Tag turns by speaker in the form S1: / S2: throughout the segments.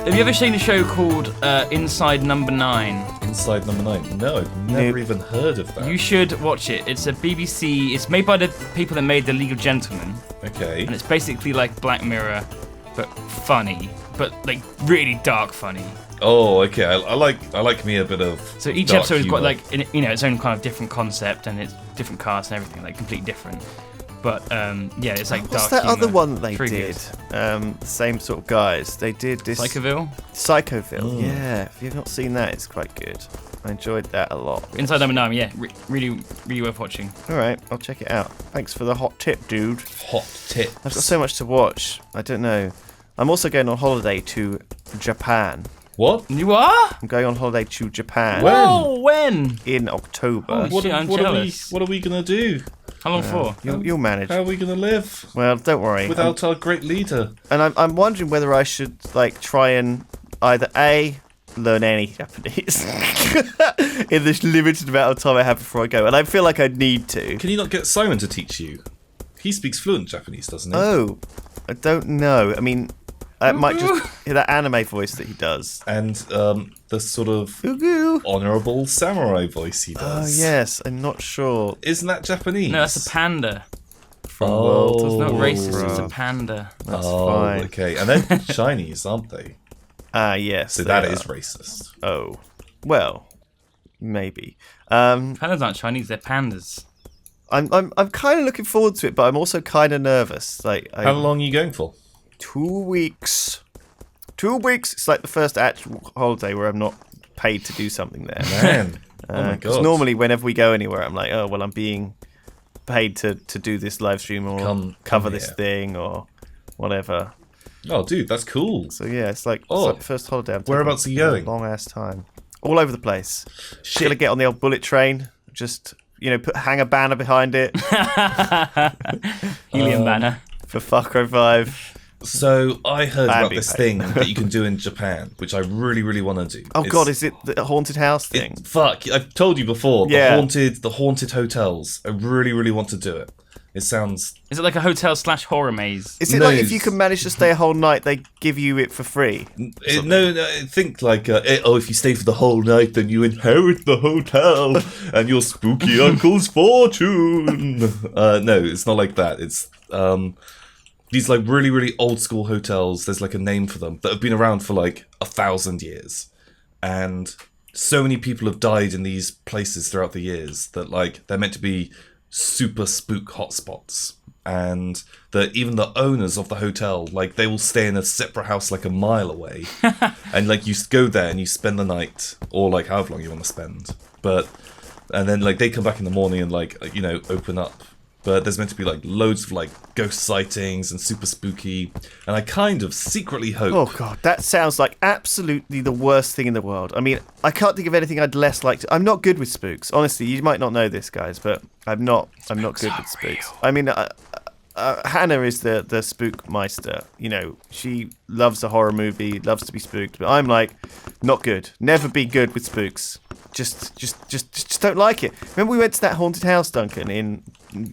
S1: Have you ever seen a show called Inside Number 9?
S2: Inside Number 9? No, I've never even heard of that.
S1: You should watch it. It's a BBC. It's made by the people that made The League of Gentlemen.
S2: Okay.
S1: And it's basically like Black Mirror, but funny, but like really dark funny.
S2: Oh, okay. I like me a bit of.
S1: So each
S2: dark
S1: episode has got
S2: humour.
S1: like its own kind of different concept and it's different cast and everything, like completely different. But yeah, it's like
S3: What's
S1: dark
S3: that
S1: humour.
S3: other one that they
S1: Pretty
S3: did?
S1: good.
S3: The same sort of guys. They did this.
S1: Psychoville?
S3: Psychoville. Yeah. If you've not seen that, it's quite good. I enjoyed that a lot.
S1: Inside Number 9, yeah, really worth watching.
S3: All right, I'll check it out. Thanks for the hot tip, dude.
S2: Hot tips.
S3: I've got so much to watch. I don't know. I'm also going on holiday to Japan.
S2: What?
S1: You are?
S3: I'm going on holiday to Japan
S2: When?
S1: Oh, when?
S3: in October.
S1: Holy
S2: What,
S1: shit, I'm
S2: what are we?
S1: jealous.
S2: What are we gonna do?
S1: How long for?
S3: You'll manage.
S2: How are we gonna live
S3: Well, don't worry.
S2: without our great leader?
S3: And I'm wondering whether I should like try and either A, learn any Japanese in this limited amount of time I have before I go, and I feel like I need to.
S2: Can you not get Simon to teach you? He speaks fluent Japanese, doesn't he?
S3: Oh, I don't know. I mean, I might just hear that anime voice that he does.
S2: And the sort of
S3: Goo-goo.
S2: honourable samurai voice he
S3: Oh
S2: does.
S3: yes, I'm not sure.
S2: Isn't that Japanese?
S1: No, that's a panda.
S3: From
S2: Oh.
S3: World
S1: It's not
S3: of
S1: racist, it's a
S3: Warcraft.
S1: panda.
S3: That's
S2: Oh,
S3: fine.
S2: okay. And they're Chinese, aren't they?
S3: Yes.
S2: So
S3: they
S2: that
S3: are.
S2: is racist.
S3: Oh, well, maybe.
S1: Pandas aren't Chinese, they're pandas.
S3: I'm kind of looking forward to it, but I'm also kind of nervous. Like,
S2: How long are you going for?
S3: 2 weeks. 2 weeks. It's like the first actual holiday where I'm not paid to do something there.
S2: Man. Oh my
S3: 'Cause
S2: god.
S3: normally, whenever we go anywhere, I'm like, oh well, I'm being paid to do this live stream or
S2: Come
S3: cover this
S2: here.
S3: thing or whatever.
S2: Oh, dude, that's cool.
S3: So yeah, it's like,
S2: Oh.
S3: the first holiday. I'm
S2: Whereabouts
S3: taking
S2: are you going?
S3: a long ass time. All over the place.
S2: Shit.
S3: Gonna get on the old bullet train. Just hang a banner behind it
S1: Helium banner.
S3: for Far Cry 5.
S2: So I heard
S3: I'm
S2: about
S3: being
S2: this
S3: paid.
S2: thing that you can do in Japan, which I really, really want to do.
S3: Oh
S2: It's-
S3: god, is it the haunted house thing?
S2: Fuck! I've told you before.
S3: Yeah.
S2: The haunted hotels. I really, really want to do it. It sounds.
S1: Is it like a hotel / horror maze?
S3: Is it
S2: No,
S3: like if you can manage to stay a whole night, they give you it for free?
S2: No, think like, if you stay for the whole night, then you inherit the hotel and your spooky uncle's fortune. No, it's not like that. It's these like really, really old school hotels. There's like a name for them that have been around for like 1,000 years, and so many people have died in these places throughout the years that like they're meant to be super spook hotspots. And that even the owners of the hotel, like, they will stay in a separate house like a mile away, and like you go there and you spend the night, or like however long you want to spend. And then like they come back in the morning and like open up. But there's meant to be like loads of like ghost sightings and super spooky. And I kind of secretly hope.
S3: Oh god, that sounds like absolutely the worst thing in the world. I mean, I can't think of anything I'd less like to. I'm not good with spooks. Honestly, you might not know this, guys, but I'm not good with spooks. I mean, Hannah is the spookmeister. She loves a horror movie, loves to be spooked, but I'm like not good. Never be good with spooks. Just don't like it. Remember we went to that haunted house, Duncan, in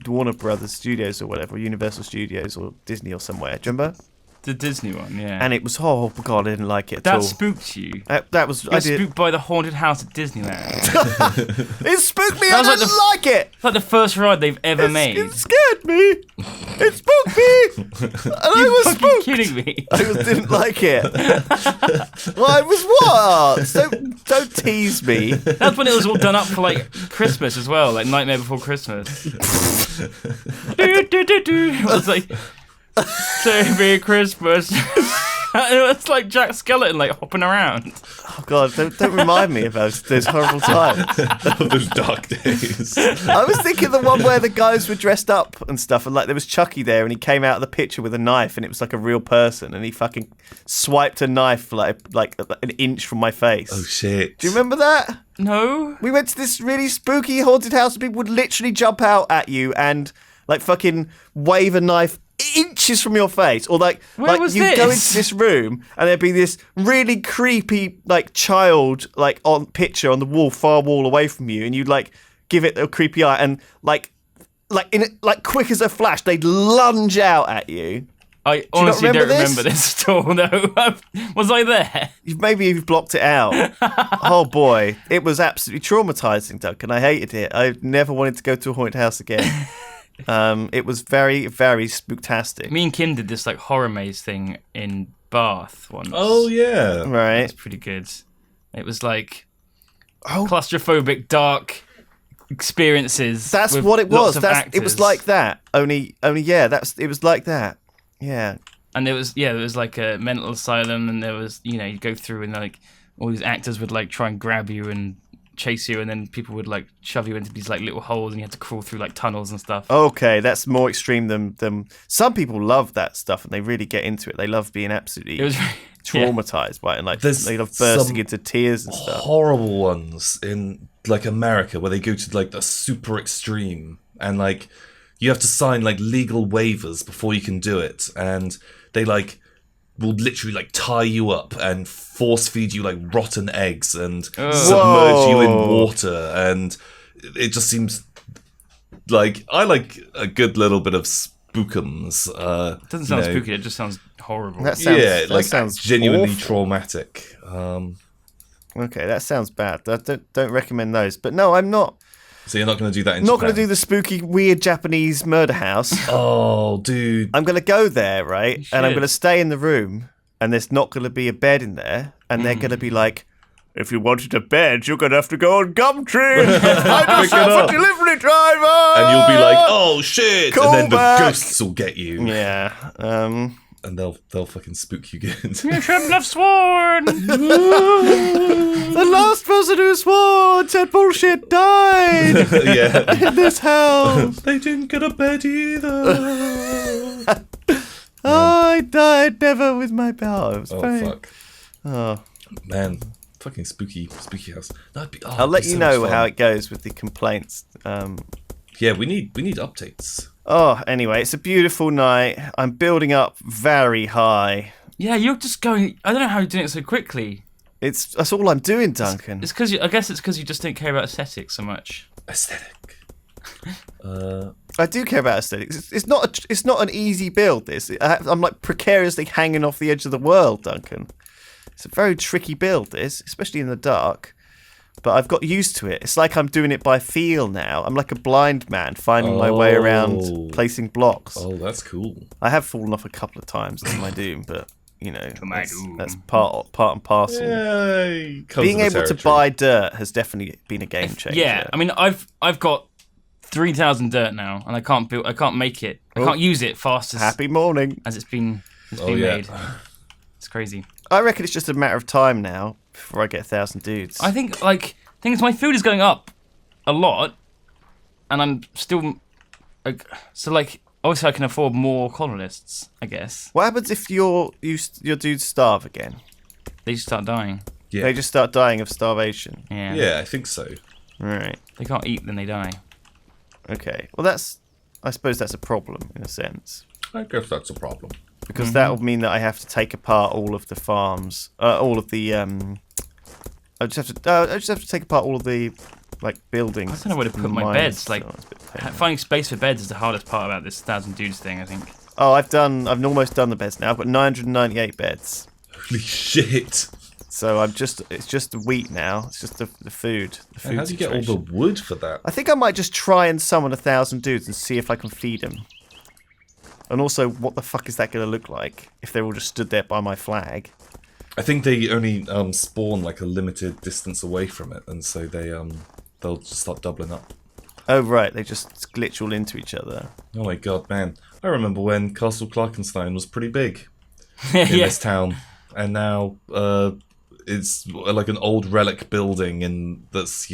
S3: Warner Brothers Studios or whatever, Universal Studios or Disney or somewhere. Do you remember?
S1: The Disney one, yeah.
S3: And it was god, I didn't like it at all.
S1: That spooked you.
S3: That was
S1: You
S3: I
S1: were
S3: did.
S1: spooked by the haunted house at Disneyland.
S3: It spooked me.
S1: That
S3: I
S1: was like
S3: didn't
S1: the-
S3: like it.
S1: It's like the first ride they've ever made.
S3: It scared me. It spooked me. And I
S1: You're
S3: was
S1: fucking
S3: spooked.
S1: kidding me.
S3: I didn't like it. Well, I was what? Don't tease me.
S1: That's when it was all done up for like Christmas as well, like Nightmare Before Christmas. It was like, say Merry Christmas. It was like Jack Skeleton like hopping around.
S3: Oh God, don't remind me of those horrible times.
S2: Those dark days.
S3: I was thinking the one where the guys were dressed up and stuff, and like there was Chucky there, and he came out of the picture with a knife, and it was like a real person, and he fucking swiped a knife like an inch from my face.
S2: Oh shit.
S3: Do you remember that?
S1: No.
S3: We went to this really spooky haunted house, and people would literally jump out at you and like fucking wave a knife inches from your face, or like
S1: was
S3: you go
S1: this?
S3: into this room and there'd be this really creepy like child like on picture on the wall, far wall away from you, and you'd like give it a creepy eye, and like quick as a flash they'd lunge out at you.
S1: I
S3: you not
S1: honestly don't
S3: remember
S1: remember this at all. No, was I there?
S3: Maybe you've blocked it out. Oh boy, it was absolutely traumatizing, Duncan. I hated it. I never wanted to go to a haunted house again. It was very, very spooktastic.
S1: Me and Kim did this like horror maze thing in Bath once.
S2: Oh yeah.
S3: Right.
S1: It's pretty good. It was like
S3: Oh,
S1: claustrophobic, dark experiences.
S3: that's
S1: with
S3: what it
S1: lots
S3: was.
S1: of
S3: It was
S1: actors.
S3: like that. Only yeah. It was like that. Yeah.
S1: And there was like a mental asylum, and there was, you go through and like all these actors would like try and grab you and chase you, and then people would like shove you into these like little holes, and you had to crawl through like tunnels and stuff.
S3: Okay, that's more extreme than some people love that stuff, and they really get into it. They love being absolutely
S1: It was
S3: traumatized by it, and like
S2: There's
S3: they love bursting
S2: some
S3: into tears and stuff.
S2: Horrible ones in like America where they go to like the super extreme, and like you have to sign like legal waivers before you can do it, and they like will literally like tie you up and force feed you like rotten eggs and submerge you in water, and it just seems like I like a good little bit of spookums.
S1: It doesn't sound spooky. It just sounds horrible.
S3: That sounds,
S2: yeah,
S3: that
S2: like
S3: sounds
S2: genuinely
S3: awful.
S2: traumatic.
S3: Okay, that sounds bad. Don't recommend those. But no, I'm not.
S2: So you're not going to do that in
S3: Not
S2: Japan?
S3: going to do the spooky, weird Japanese murder house.
S2: Oh, dude.
S3: I'm going to go there, right? And I'm
S1: should.
S3: going to stay in the room, and there's not going to be a bed in there, and they're going to be like, if you wanted a bed, you're going to have to go on Gumtree. I just have a delivery driver.
S2: And you'll be like, oh shit,
S3: Call
S2: and then
S3: back.
S2: the ghosts will get you,
S3: Yeah.
S2: and they'll fucking spook you good.
S1: You shouldn't have sworn.
S3: The last person who swore said bullshit died
S2: Yeah,
S3: in this house.
S2: they didn't get a bed either.
S3: I died never with my power. It was
S2: Oh
S3: very...
S2: fuck,
S3: Oh.
S2: man, fucking spooky house. That'd be.
S3: I'll let you know how it goes with the complaints.
S2: Yeah, we need updates.
S3: Oh, anyway, it's a beautiful night. I'm building up very high.
S1: Yeah, you're just going. I don't know how you're doing it so quickly.
S3: That's all I'm doing, Duncan.
S1: It's because I guess it's because you just don't care about aesthetics so much.
S2: Aesthetic.
S3: I do care about aesthetics. It's not an easy build. I'm like precariously hanging off the edge of the world, Duncan. It's a very tricky build, this, especially in the dark. But I've got used to it. It's like I'm doing it by feel now. I'm like a blind man finding my way around placing blocks.
S2: Oh, that's cool.
S3: I have fallen off a couple of times in my doom, but
S1: my
S3: that's,
S1: doom.
S3: that's part and parcel.
S2: Yay!
S3: Being able to buy dirt has definitely been a game changer.
S1: Yeah, I mean, I've got 3,000 dirt now, and I can't make it. I can't use it fast as
S3: Happy morning.
S1: as it's been
S2: Oh, yeah.
S1: made. It's crazy.
S3: I reckon it's just a matter of time now before I get 1,000 dudes.
S1: I think thing is, my food is going up a lot, and I'm still obviously I can afford more colonists, I guess.
S3: What happens if your dudes starve again?
S1: They just start dying.
S2: Yeah.
S3: They just start dying of starvation.
S1: Yeah.
S2: Yeah, I think so.
S3: Right.
S1: They can't eat, then they die.
S3: Okay. Well, I suppose that's a problem in a sense.
S2: I guess that's a problem.
S3: Because that will mean that I have to take apart all of the farms, all of the. I just have to take apart all of the buildings.
S1: I don't know where to put my
S3: mines,
S1: beds.
S3: so it's a bit painful.
S1: Finding space for beds is the hardest part about this 1,000 dudes thing, I think.
S3: Oh, I've almost done the beds now. I've got 998 beds.
S2: Holy shit!
S3: So it's just the wheat now. It's just the food. The food
S2: How do you get all
S3: situation.
S2: the wood for that?
S3: I think I might just try and summon 1,000 dudes and see if I can feed them. And also, what the fuck is that going to look like if they're all just stood there by my flag?
S2: I think they only spawn like a limited distance away from it, and so they'll just start doubling up.
S3: Oh right, they just glitch all into each other.
S2: Oh my god, man! I remember when Castle Clarkenstein was pretty big in
S1: Yeah.
S2: this town, and now it's like an old relic building that's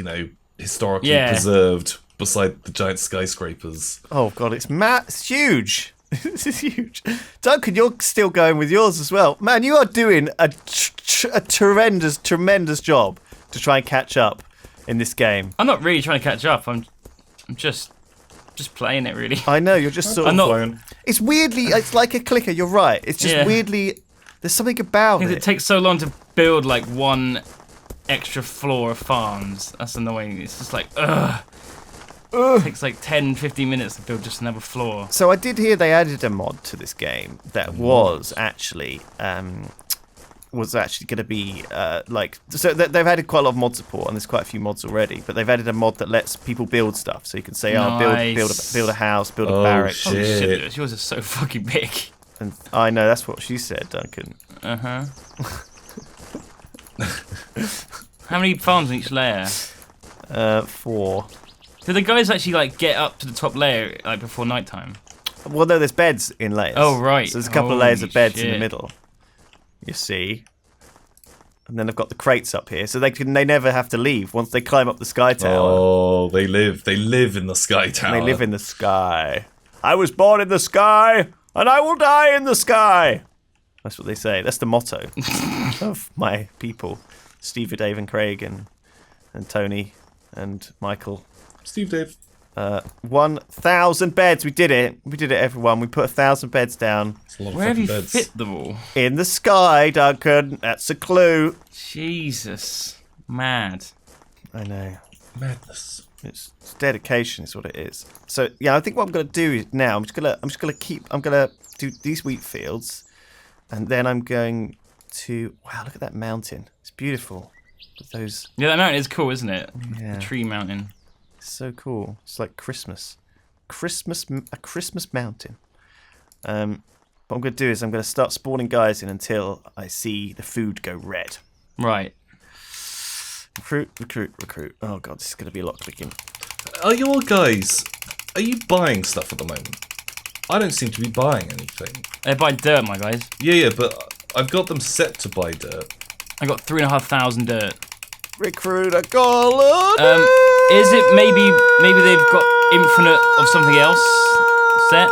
S2: historically
S1: Yeah.
S2: preserved beside the giant skyscrapers.
S3: Oh god, it's huge. This is huge. Duncan, you're still going with yours as well. Man, you are doing a tremendous job to try and catch up in this game.
S1: I'm not really trying to catch up. I'm just playing it, really.
S3: I know, you're just sort
S1: I'm
S3: of...
S1: not.
S3: It's weirdly... It's like a clicker, you're right. It's just
S1: Yeah.
S3: weirdly... There's something about
S1: Because
S3: it.
S1: it takes so long to build one extra floor of farms. That's annoying. It's just like, ugh. It takes like 10, 15 minutes to build just another floor.
S3: So I did hear they added a mod to this game that was actually going to be they've added quite a lot of mod support, and there's quite a few mods already. But they've added a mod that lets people build stuff, so you can say,
S1: Nice.
S3: build a house, build a barrack.
S2: Shit.
S1: Holy shit, Lewis, yours is so fucking big.
S3: And I know that's what she said, Duncan.
S1: Uh-huh. How many farms in each layer?
S3: 4.
S1: Do the guys actually like get up to the top layer like before nighttime?
S3: Well, no, there's beds in layers.
S1: Oh, right.
S3: So there's a couple of layers
S1: Holy
S3: of beds in the
S1: shit.
S3: middle. You see. And then they've got the crates up here, so they never have to leave once they climb up the sky tower.
S2: Oh, they live in the sky tower.
S3: They live in the sky. I was born in the sky, and I will die in the sky. That's what they say. That's the motto of my people. Steve, Dave, and Craig, and Tony, and Michael.
S2: Steve Dave.
S3: 1,000 beds. We did it. We did it, everyone. We put 1,000 beds down.
S2: It's a lot of
S1: Where have you
S2: fucking beds.
S1: fit them all?
S3: In the sky, Duncan. That's a clue.
S1: Jesus. Mad.
S3: I know.
S2: Madness.
S3: It's dedication is what it is. So yeah, I think what I'm gonna do is now I'm just gonna do these wheat fields, and then I'm going to look at that mountain. It's beautiful. With those
S1: Yeah, that mountain is cool, isn't it?
S3: Yeah.
S1: The tree mountain.
S3: so cool. It's like Christmas. A Christmas mountain. What I'm gonna do is I'm gonna start spawning guys in until I see the food go red.
S1: Right.
S3: Recruit. Oh god, this is gonna be a lot clicking.
S2: Are you buying stuff at the moment? I don't seem to be buying anything.
S1: They buy dirt, my guys.
S2: Yeah, but I've got them set to buy dirt.
S1: I got 3,500 dirt.
S3: Recruit a colonist.
S1: Is it maybe they've got infinite of something else set?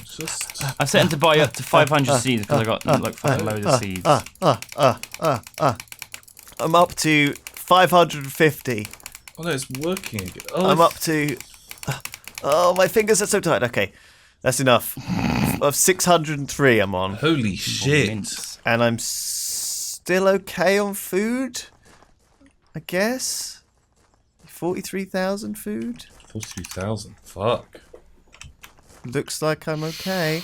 S2: Just
S1: I set them to buy up to 500 seeds because I got like fucking loads of seeds.
S3: I'm up to 550.
S2: oh no, it's working again. Oh,
S3: I'm up to. Oh, my fingers are so tight. Okay, that's enough. Of 603, I'm on,
S2: Holy shit!
S1: Mince.
S3: and I'm still okay on food. I guess 43,000 food.
S2: 43,000. Fuck.
S3: Looks like I'm okay.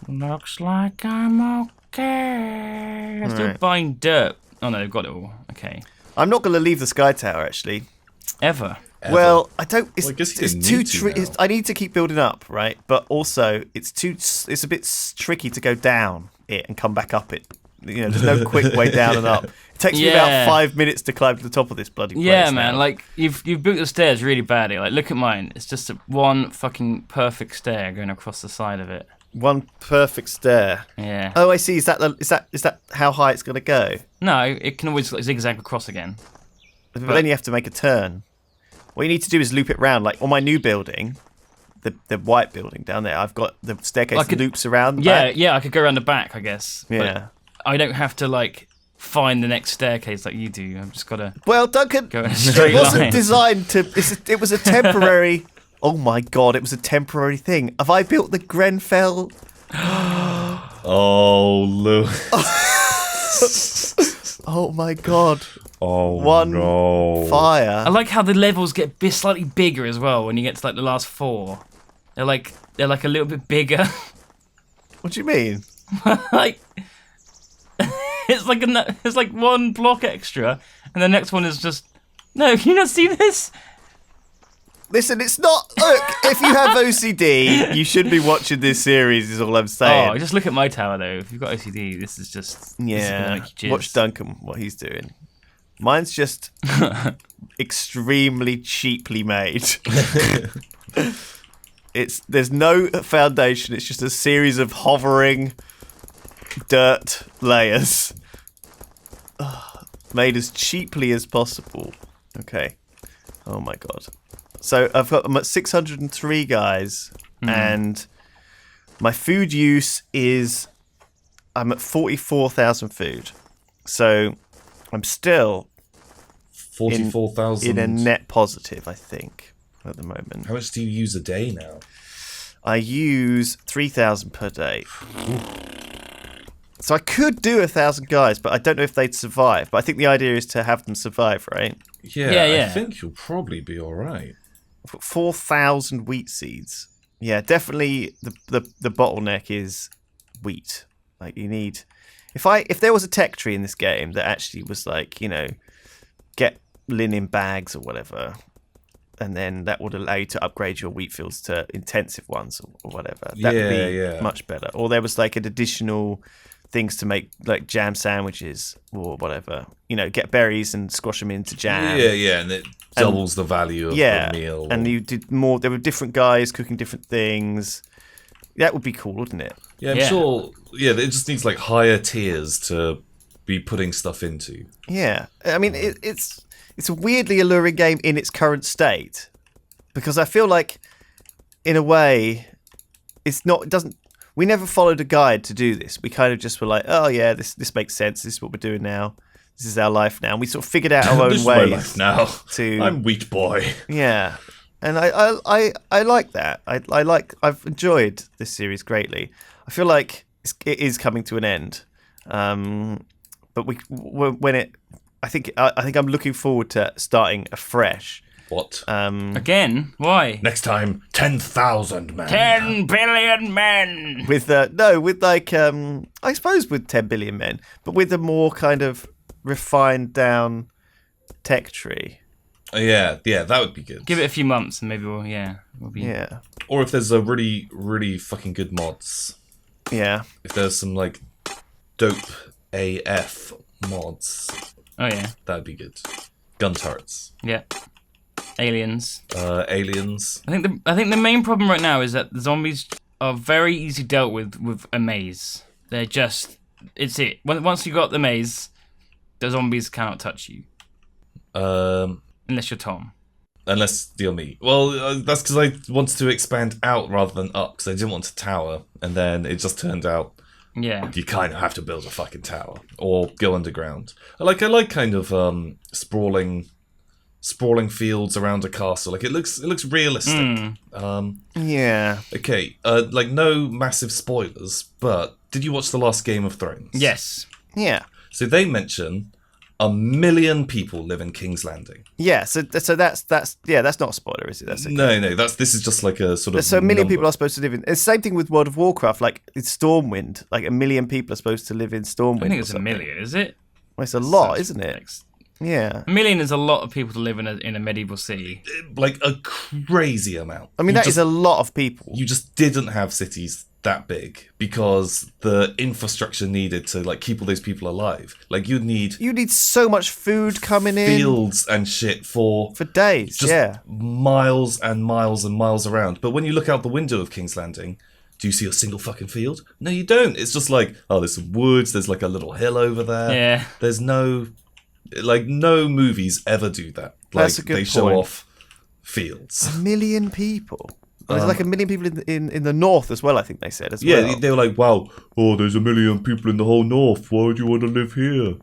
S1: Looks like I'm okay. I'm still
S3: Right.
S1: buying dirt. Oh no, they've got it all. Okay.
S3: I'm not going to leave the sky tower actually.
S1: Ever.
S3: Well, I don't. It's,
S2: Well, I guess you
S3: it's
S2: don't
S3: too.
S2: need to now.
S3: I need to keep building up, right? But also, it's too. It's a bit tricky to go down it and come back up it. You know, there's no quick way down and up. It takes me about
S1: Yeah.
S3: 5 minutes to climb to the top of this bloody place.
S1: Yeah, man.
S3: now.
S1: Like you've built the stairs really badly. Like look at mine. It's just one fucking perfect stair going across the side of it.
S3: one perfect stair.
S1: Yeah.
S3: Oh, I see. Is that how high it's gonna go?
S1: No, it can always like, zigzag across again.
S3: But then you have to make a turn. What you need to do is loop it round. Like on my new building, the white building down there, I've got the staircase
S1: I could-
S3: loops around.
S1: Yeah,
S3: back.
S1: yeah. I could go around the back, I guess. but
S3: Yeah.
S1: I don't have to like find the next staircase like you do. I've just gotta
S3: Well, Duncan,
S1: go in a
S3: it
S1: straight
S3: wasn't
S1: line.
S3: designed to. It was a temporary. Oh my god! It was a temporary thing. Have I built the Grenfell?
S2: Oh, look.
S3: Oh my god!
S2: Oh,
S3: One
S2: no.
S1: I
S3: Fire.
S1: like how the levels get slightly bigger as well when you get to like the last 4. They're like a little bit bigger.
S3: What do you mean?
S1: Like it's like one block extra, and the next one is just no. You not see this?
S3: Listen, it's not. Look, if you have OCD, you should be watching this series. Is all I'm saying.
S1: Oh, just look at my tower though. If you've got OCD, this is just this is gonna
S3: Yeah,
S1: make you jizz.
S3: watch Duncan what he's doing. Mine's just extremely cheaply made. There's no foundation. It's just a series of hovering dirt layers, made as cheaply as possible. Okay. Oh my god. So I'm at 603 guys, and my food use is I'm at 44,000 food. So I'm still
S2: 44,000.
S3: in a net positive, I think, at the moment.
S2: How much do you use a day now?
S3: I use 3,000 per day. So I could do 1,000 guys, but I don't know if they'd survive. But I think the idea is to have them survive, right?
S2: I think you'll probably be all right.
S3: 4,000 wheat seeds. Yeah, definitely the bottleneck is wheat. Like you need, if there was a tech tree in this game that actually was like, get linen bags or whatever, and then that would allow you to upgrade your wheat fields to intensive ones or whatever. That would be much better. Or there was like an additional things to make like jam sandwiches or whatever. Get berries and squash them into jam.
S2: Yeah, and it doubles the value of the meal.
S3: And you did more. There were different guys cooking different things. That would be cool, wouldn't it?
S2: Yeah, I'm sure. Yeah, it just needs like higher tiers to be putting stuff into. Yeah,
S3: I mean it's a weirdly alluring game in its current state, because I feel like, in a way, it's not. It doesn't. We never followed a guide to do this. We kind of just were like, oh yeah, this makes sense. This is what we're doing now. This is our life now. And we sort of figured out our own
S2: this
S3: ways.
S2: Is my life now. I'm Wheat Boy.
S3: Yeah, and I like that. I've enjoyed this series greatly. I feel like it is coming to an end, but I think I'm looking forward to starting afresh.
S2: What?
S1: Again? Why?
S2: Next time, 10,000 men.
S1: 10 billion men.
S3: With I suppose with 10 billion men, but with a more kind of refined down tech tree.
S2: Yeah, that would be good.
S1: Give it a few months and maybe we'll be.
S3: Yeah.
S2: Or if there's a really, really fucking good mods.
S3: Yeah.
S2: If there's some like dope AF mods.
S1: Oh yeah.
S2: That'd be good. Gun turrets.
S1: Yeah. Aliens.
S2: Aliens.
S1: I think the main problem right now is that the zombies are very easy dealt with a maze. They're just it's it. Once you got the maze, the zombies cannot touch you. Unless you're Tom.
S2: Unless you're me. Well, that's because I wanted to expand out rather than up, because I didn't want to tower, and then it just turned out you kind of have to build a fucking tower or go underground. I like kind of sprawling fields around a castle. Like it looks realistic.
S3: Yeah.
S2: Okay. Like no massive spoilers, but did you watch the last Game of Thrones?
S1: Yes.
S3: Yeah.
S2: So they mention 1 million people live in King's Landing.
S3: Yeah, so that's not a spoiler, is it? That's okay.
S2: No, this is just like a sort of.
S3: So 1 million people are supposed to live in. It's the same thing with World of Warcraft. Like it's Stormwind. Like 1 million people are supposed to live in Stormwind.
S1: I think it's 1 million, is it?
S3: Well, it's a lot, isn't it? Yeah.
S1: 1 million is a lot of people to live in a medieval city.
S2: Like a crazy amount.
S3: I mean, that is a lot of people.
S2: You just didn't have cities that big because the infrastructure needed to like keep all those people alive. Like you need
S3: so much food coming in,
S2: fields and shit for
S3: days.
S2: Just miles and miles and miles around. But when you look out the window of King's Landing, do you see a single fucking field? No, you don't. It's just like, oh, there's some woods. There's like a little hill over there.
S1: Yeah.
S2: There's no movies ever do that. Like
S3: that's a good point.
S2: Show off fields.
S3: 1 million people. There's like 1 million people in the north as well, I think they said as well.
S2: Yeah, they were like, wow, there's 1 million people in the whole north. Why would you want to live here?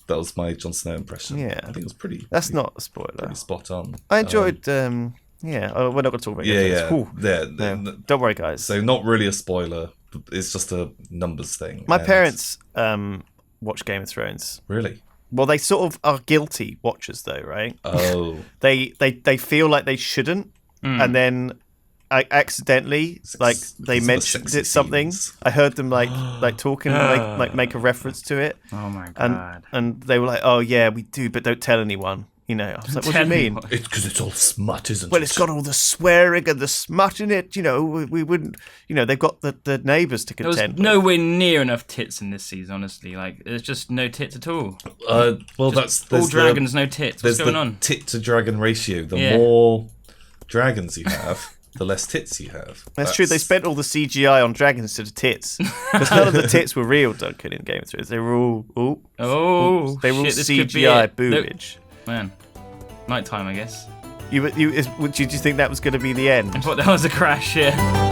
S2: That was my Jon Snow impression.
S3: Yeah.
S2: I think it was pretty...
S3: That's not a spoiler.
S2: Pretty spot on.
S3: I enjoyed... we're not going to talk about it. Don't worry, guys.
S2: So not really a spoiler. It's just a numbers thing.
S3: My parents watch Game of Thrones.
S2: Really?
S3: Well, they sort of are guilty watchers, though, right?
S2: Oh.
S3: They feel like they shouldn't, and then... I accidentally they mentioned it something. I heard them like talking like make a reference to it.
S1: Oh my god!
S3: And they were like, "Oh yeah, we do, but don't tell anyone." I was like, "What do you mean?"
S2: It's because it's all smut, isn't it?
S3: Well, it's got all the swearing and the smut in it. We wouldn't. They've got the neighbours to contend.
S1: There was nowhere near enough tits in this season. Honestly, like there's just no tits at all.
S2: Well,
S1: just all dragons, no tits. What's going on?
S2: Tit to dragon ratio. The more dragons you have, the less tits you have.
S3: That's true. They spent all the CGI on dragons instead of tits. Because none of the tits were real, Duncan, in Game of Thrones. They were all... they were all CGI boobage.
S1: Nope. Man. Nighttime, I guess.
S3: Did you think that was going to be the end?
S1: I thought that was a crash, yeah.